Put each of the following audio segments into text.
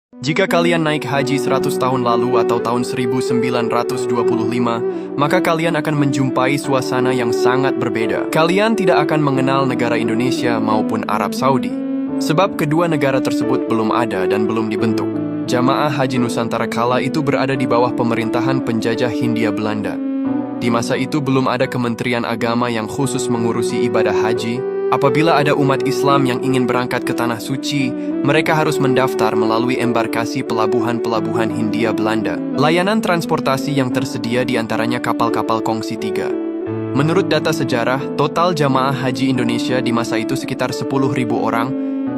Jika kalian naik haji 100 tahun lalu atau tahun 1925, maka kalian akan menjumpai suasana yang sangat berbeda. Kalian tidak akan mengenal negara Indonesia maupun Arab Saudi, sebab kedua negara tersebut belum ada dan belum dibentuk. Jamaah Haji Nusantara kala itu berada di bawah pemerintahan penjajah Hindia Belanda. Di masa itu belum ada Kementerian Agama yang khusus mengurusi ibadah haji. Apabila ada umat Islam yang ingin berangkat ke Tanah Suci, mereka harus mendaftar melalui embarkasi pelabuhan-pelabuhan Hindia Belanda. Layanan transportasi yang tersedia diantaranya kapal-kapal kongsi 3. Menurut data sejarah, total jamaah haji Indonesia di masa itu sekitar 10.000 orang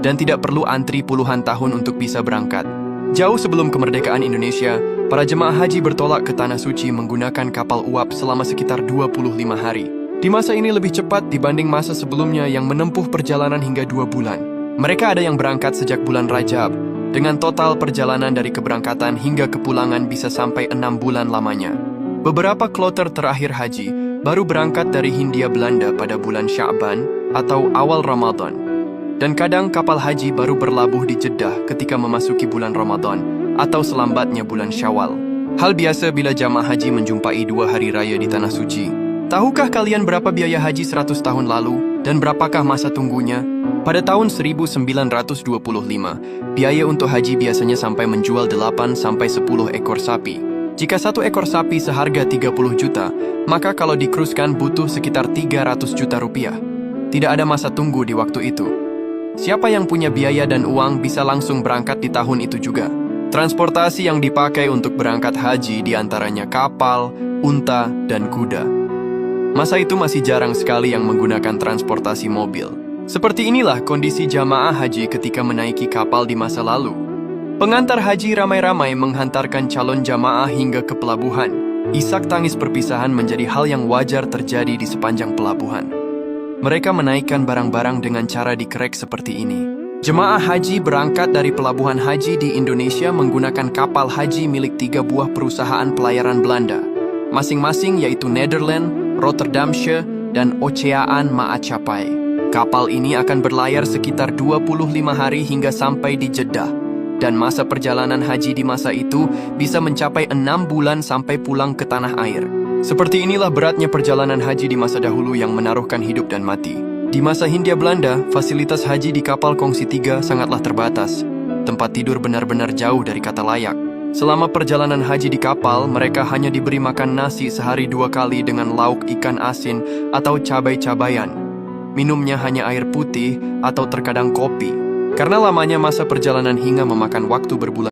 dan tidak perlu antri puluhan tahun untuk bisa berangkat. Jauh sebelum kemerdekaan Indonesia, para jemaah haji bertolak ke Tanah Suci menggunakan kapal uap selama sekitar 25 hari. Di masa ini lebih cepat dibanding masa sebelumnya yang menempuh perjalanan hingga 2 bulan. Mereka ada yang berangkat sejak bulan Rajab, dengan total perjalanan dari keberangkatan hingga kepulangan bisa sampai 6 bulan lamanya. Beberapa kloter terakhir haji baru berangkat dari Hindia Belanda pada bulan Sya'ban atau awal Ramadan. Dan kadang kapal haji baru berlabuh di Jeddah ketika memasuki bulan Ramadan atau selambatnya bulan Syawal. Hal biasa bila jamaah haji menjumpai 2 hari raya di Tanah Suci. Tahukah kalian berapa biaya haji 100 tahun lalu dan berapakah masa tunggunya? Pada tahun 1925, biaya untuk haji biasanya sampai menjual 8-10 ekor sapi. Jika 1 ekor sapi seharga 30 juta, maka kalau dikruskan butuh sekitar 300 juta rupiah. Tidak ada masa tunggu di waktu itu. Siapa yang punya biaya dan uang bisa langsung berangkat di tahun itu juga. Transportasi yang dipakai untuk berangkat haji diantaranya kapal, unta, dan kuda. Masa itu masih jarang sekali yang menggunakan transportasi mobil. Seperti inilah kondisi jamaah haji ketika menaiki kapal di masa lalu. Pengantar haji ramai-ramai menghantarkan calon jamaah hingga ke pelabuhan. Isak tangis perpisahan menjadi hal yang wajar terjadi di sepanjang pelabuhan. Mereka menaikkan barang-barang dengan cara dikerek seperti ini. Jemaah haji berangkat dari pelabuhan haji di Indonesia menggunakan kapal haji milik 3 buah perusahaan pelayaran Belanda. Masing-masing yaitu Nederland, Rotterdamsche, dan Oceaan Maatschappij. Kapal ini akan berlayar sekitar 25 hari hingga sampai di Jeddah, dan masa perjalanan haji di masa itu bisa mencapai 6 bulan sampai pulang ke tanah air. Seperti inilah beratnya perjalanan haji di masa dahulu yang menaruhkan hidup dan mati. Di masa Hindia Belanda, fasilitas haji di kapal kongsi 3 sangatlah terbatas. Tempat tidur benar-benar jauh dari kata layak. Selama perjalanan haji di kapal, mereka hanya diberi makan nasi sehari 2 kali dengan lauk ikan asin atau cabai-cabayan. Minumnya hanya air putih atau terkadang kopi. Karena lamanya masa perjalanan hingga memakan waktu berbulan.